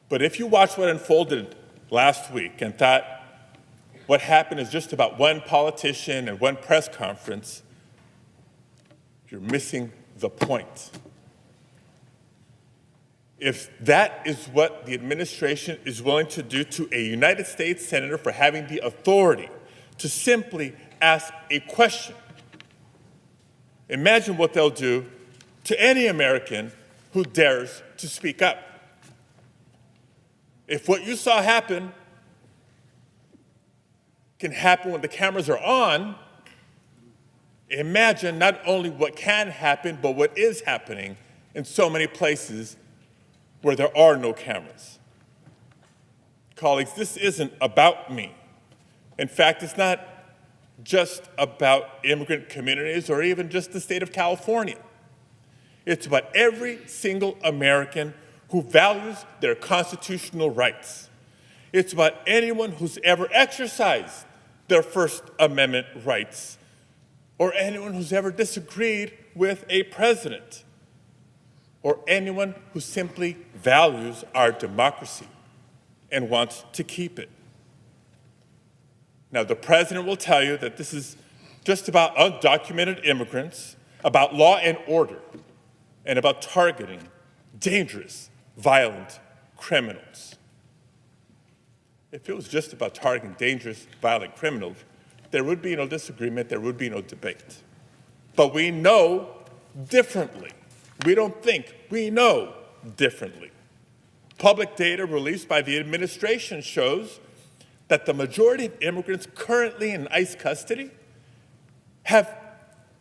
But if you watched what unfolded last week and thought what happened is just about one politician and one press conference, you're missing the point. If that is what the administration is willing to do to a United States senator for having the authority to simply ask a question, imagine what they'll do to any American who dares to speak up. If what you saw happen can happen when the cameras are on, imagine not only what can happen, but what is happening in so many places where there are no cameras. Colleagues, this isn't about me. In fact, it's not just about immigrant communities or even just the state of California. It's about every single American who values their constitutional rights. It's about anyone who's ever exercised their First Amendment rights, or anyone who's ever disagreed with a president, or anyone who simply values our democracy and wants to keep it. Now, the president will tell you that this is just about undocumented immigrants, about law and order, and about targeting dangerous, violent criminals. If it was just about targeting dangerous, violent criminals, there would be no disagreement, there would be no debate. But we know differently. We don't think, we know differently. Public data released by the administration shows that the majority of immigrants currently in ICE custody have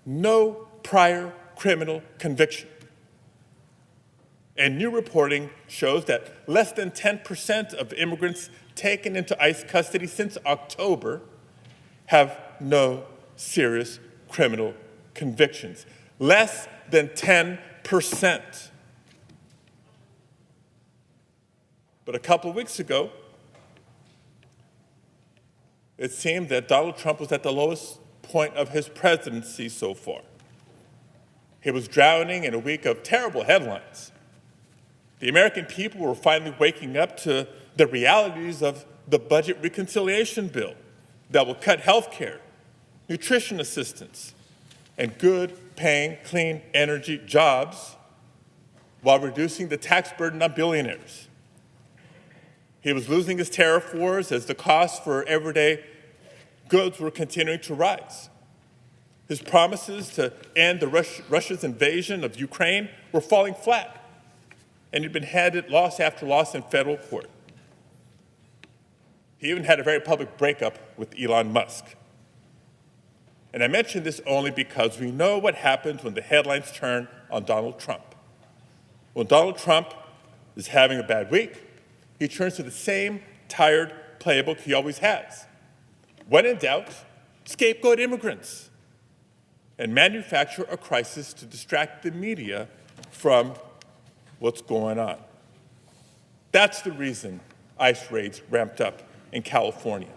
no prior criminal conviction. And new reporting shows that less than 10% of immigrants taken into ICE custody since October have no serious criminal convictions. Less than 10%. But a couple of weeks ago, it seemed that Donald Trump was at the lowest point of his presidency so far. He was drowning in a week of terrible headlines. The American people were finally waking up to the realities of the budget reconciliation bill that will cut health care, nutrition assistance, and good-paying, clean energy jobs while reducing the tax burden on billionaires. He was losing his tariff wars as the costs for everyday goods were continuing to rise. His promises to end Russia's invasion of Ukraine were falling flat, and he'd been handed loss after loss in federal court. He even had a very public breakup with Elon Musk. And I mention this only because we know what happens when the headlines turn on Donald Trump. When Donald Trump is having a bad week, he turns to the same tired playbook he always has. When in doubt, scapegoat immigrants and manufacture a crisis to distract the media from what's going on. That's the reason ICE raids ramped up in California.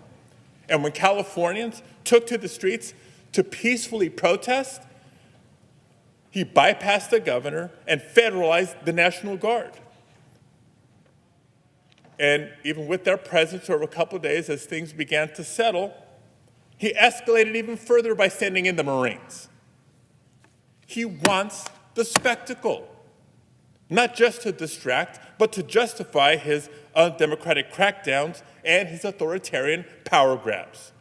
And when Californians took to the streets to peacefully protest, he bypassed the governor and federalized the National Guard. And even with their presence over a couple of days, as things began to settle, he escalated even further by sending in the Marines. He wants the spectacle, not just to distract, but to justify his undemocratic crackdowns and his authoritarian power grabs.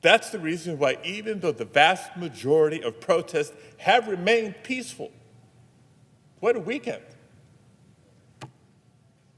That's the reason why, even though the vast majority of protests have remained peaceful, what a weekend.